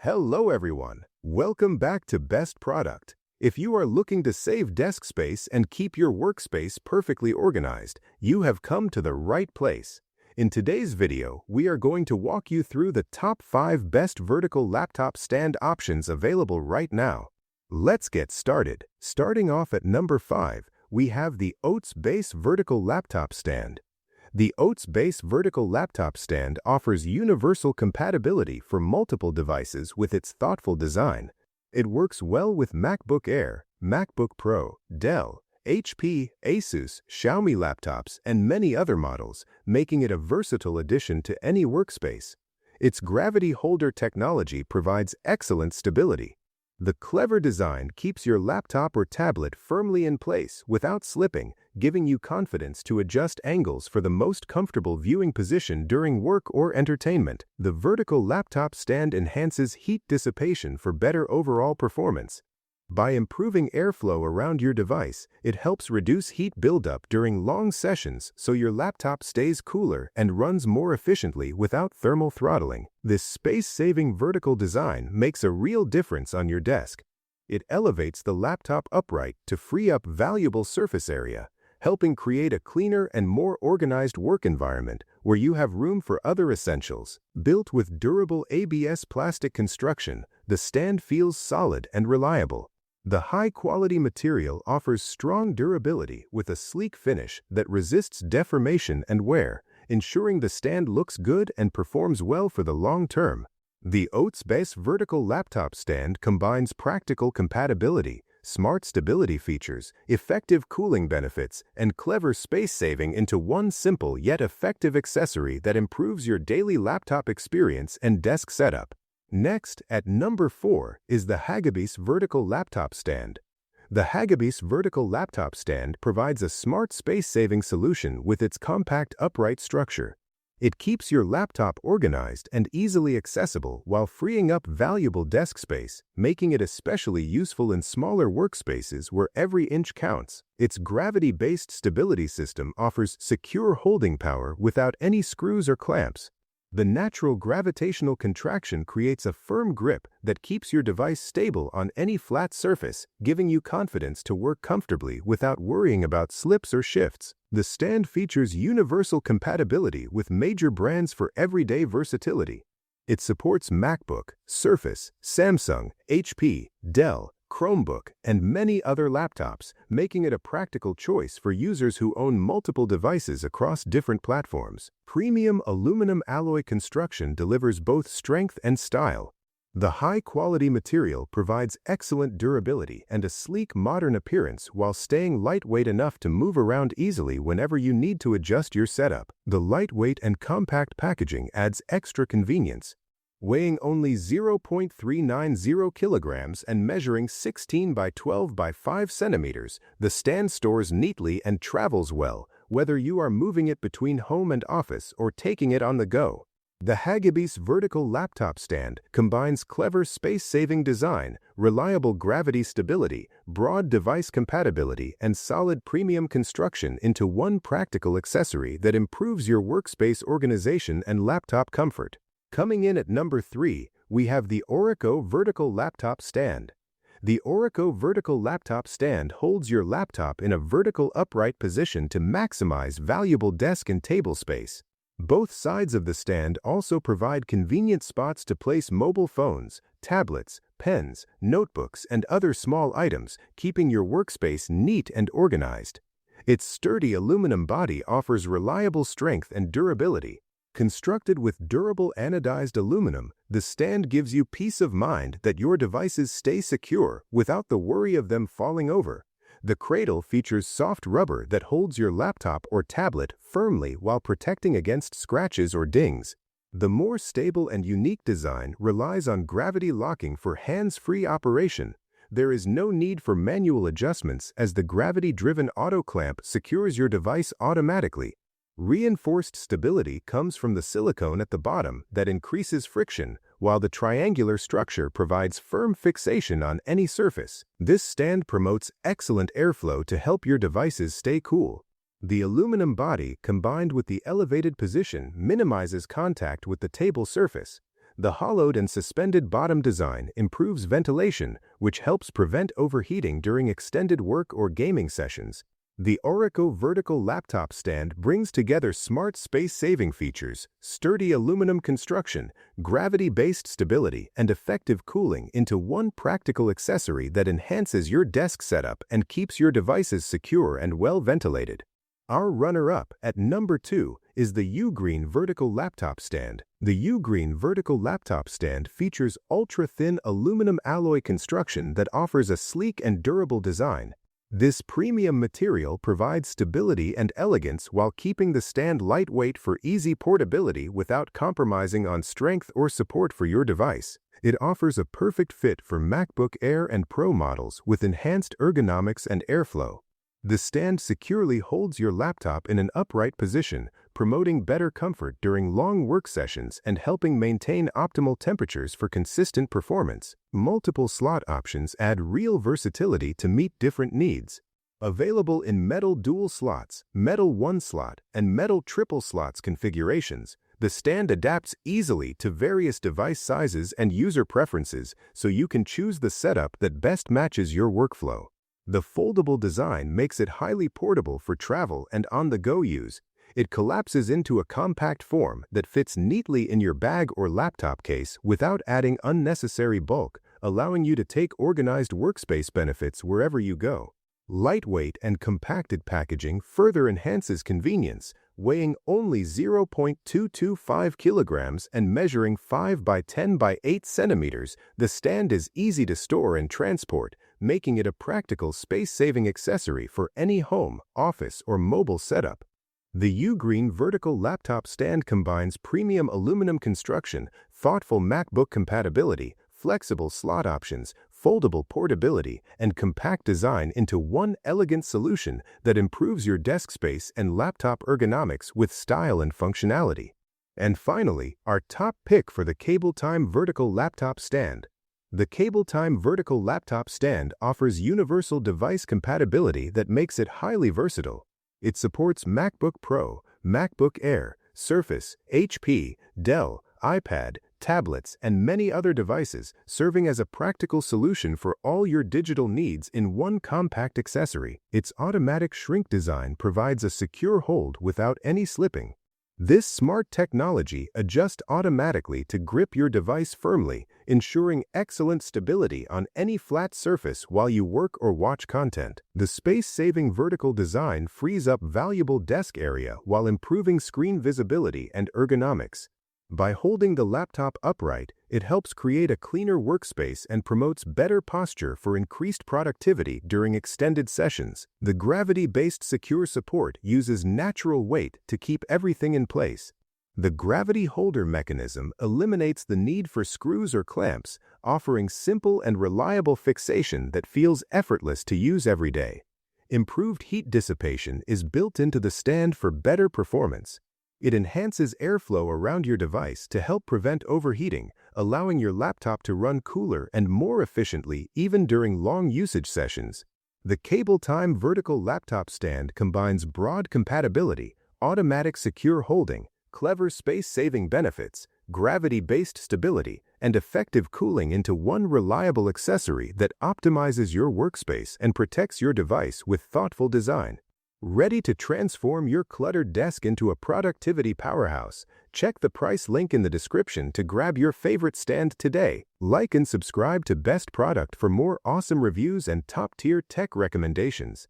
Hello everyone, welcome back to Best Product. If you are looking to save desk space and keep your workspace perfectly organized, you have come to the right place. In today's video, we are going to walk you through the top 5 best vertical laptop stand options available right now. Let's get started. Starting off at number 5, we have the Oatsbasf vertical laptop stand. The Oatsbasf vertical laptop stand offers universal compatibility for multiple devices with its thoughtful design. It works well with MacBook Air, MacBook Pro, Dell, HP, Asus, Xiaomi laptops, and many other models, making it a versatile addition to any workspace. Its gravity holder technology provides excellent stability. The clever design keeps your laptop or tablet firmly in place without slipping, giving you confidence to adjust angles for the most comfortable viewing position during work or entertainment. The vertical laptop stand enhances heat dissipation for better overall performance. By improving airflow around your device, it helps reduce heat buildup during long sessions so your laptop stays cooler and runs more efficiently without thermal throttling. This space-saving vertical design makes a real difference on your desk. It elevates the laptop upright to free up valuable surface area, helping create a cleaner and more organized work environment where you have room for other essentials. Built with durable ABS plastic construction, the stand feels solid and reliable. The high-quality material offers strong durability with a sleek finish that resists deformation and wear, ensuring the stand looks good and performs well for the long term. The Oatsbasf vertical laptop stand combines practical compatibility, smart stability features, effective cooling benefits, and clever space saving into one simple yet effective accessory that improves your daily laptop experience and desk setup. Next, at number 4, is the Hagibis vertical laptop stand. The Hagibis vertical laptop stand provides a smart space-saving solution with its compact upright structure. It keeps your laptop organized and easily accessible while freeing up valuable desk space, making it especially useful in smaller workspaces where every inch counts. Its gravity-based stability system offers secure holding power without any screws or clamps. The natural gravitational contraction creates a firm grip that keeps your device stable on any flat surface, giving you confidence to work comfortably without worrying about slips or shifts. The stand features universal compatibility with major brands for everyday versatility. It supports MacBook, Surface, Samsung, HP, Dell, Chromebook, and many other laptops, making it a practical choice for users who own multiple devices across different platforms. Premium aluminum alloy construction delivers both strength and style. The high-quality material provides excellent durability and a sleek, modern appearance while staying lightweight enough to move around easily whenever you need to adjust your setup. The lightweight and compact packaging adds extra convenience. Weighing only 0.390 kilograms and measuring 16 by 12 by 5 centimeters, the stand stores neatly and travels well, whether you are moving it between home and office or taking it on the go. The Hagibis vertical laptop stand combines clever space-saving design, reliable gravity stability, broad device compatibility, and solid premium construction into one practical accessory that improves your workspace organization and laptop comfort. Coming in at number 3, we have the Orico vertical laptop stand. The Orico vertical laptop stand holds your laptop in a vertical upright position to maximize valuable desk and table space. Both sides of the stand also provide convenient spots to place mobile phones, tablets, pens, notebooks, and other small items, keeping your workspace neat and organized. Its sturdy aluminum body offers reliable strength and durability. Constructed with durable anodized aluminum, the stand gives you peace of mind that your devices stay secure without the worry of them falling over. The cradle features soft rubber that holds your laptop or tablet firmly while protecting against scratches or dings. The more stable and unique design relies on gravity locking for hands-free operation. There is no need for manual adjustments as the gravity-driven auto clamp secures your device automatically. Reinforced stability comes from the silicone at the bottom that increases friction, while the triangular structure provides firm fixation on any surface. This stand promotes excellent airflow to help your devices stay cool. The aluminum body, combined with the elevated position, minimizes contact with the table surface. The hollowed and suspended bottom design improves ventilation, which helps prevent overheating during extended work or gaming sessions. The Orico vertical laptop stand brings together smart space-saving features, sturdy aluminum construction, gravity-based stability, and effective cooling into one practical accessory that enhances your desk setup and keeps your devices secure and well ventilated. Our runner-up at number 2 is the Ugreen vertical laptop stand. The Ugreen vertical laptop stand features ultra-thin aluminum alloy construction that offers a sleek and durable design. This premium material provides stability and elegance while keeping the stand lightweight for easy portability without compromising on strength or support for your device. It offers a perfect fit for MacBook Air and Pro models with enhanced ergonomics and airflow. The stand securely holds your laptop in an upright position, promoting better comfort during long work sessions and helping maintain optimal temperatures for consistent performance. Multiple slot options add real versatility to meet different needs. Available in metal dual slots, metal one slot, and metal triple slots configurations, the stand adapts easily to various device sizes and user preferences, so you can choose the setup that best matches your workflow. The foldable design makes it highly portable for travel and on-the-go use. It collapses into a compact form that fits neatly in your bag or laptop case without adding unnecessary bulk, allowing you to take organized workspace benefits wherever you go. Lightweight and compacted packaging further enhances convenience. Weighing only 0.225 kilograms and measuring 5 by 10 by 8 centimeters, the stand is easy to store and transport, making it a practical space-saving accessory for any home, office, or mobile setup. The Ugreen vertical laptop stand combines premium aluminum construction, thoughtful MacBook compatibility, flexible slot options, foldable portability, and compact design into one elegant solution that improves your desk space and laptop ergonomics with style and functionality. And finally, our top pick for the Cabletime vertical laptop stand. The Cabletime vertical laptop stand offers universal device compatibility that makes it highly versatile. It supports MacBook Pro, MacBook Air, Surface, HP, Dell, iPad, tablets, and many other devices, serving as a practical solution for all your digital needs in one compact accessory. Its automatic shrink design provides a secure hold without any slipping. This smart technology adjusts automatically to grip your device firmly, ensuring excellent stability on any flat surface while you work or watch content. The space-saving vertical design frees up valuable desk area while improving screen visibility and ergonomics. By holding the laptop upright, it helps create a cleaner workspace and promotes better posture for increased productivity during extended sessions. The gravity-based secure support uses natural weight to keep everything in place. The gravity holder mechanism eliminates the need for screws or clamps, offering simple and reliable fixation that feels effortless to use every day. Improved heat dissipation is built into the stand for better performance. It enhances airflow around your device to help prevent overheating, allowing your laptop to run cooler and more efficiently even during long usage sessions. The Cabletime vertical laptop stand combines broad compatibility, automatic secure holding, clever space-saving benefits, gravity-based stability, and effective cooling into one reliable accessory that optimizes your workspace and protects your device with thoughtful design. Ready to transform your cluttered desk into a productivity powerhouse? Check the price link in the description to grab your favorite stand today. Like and subscribe to Best Product for more awesome reviews and top-tier tech recommendations.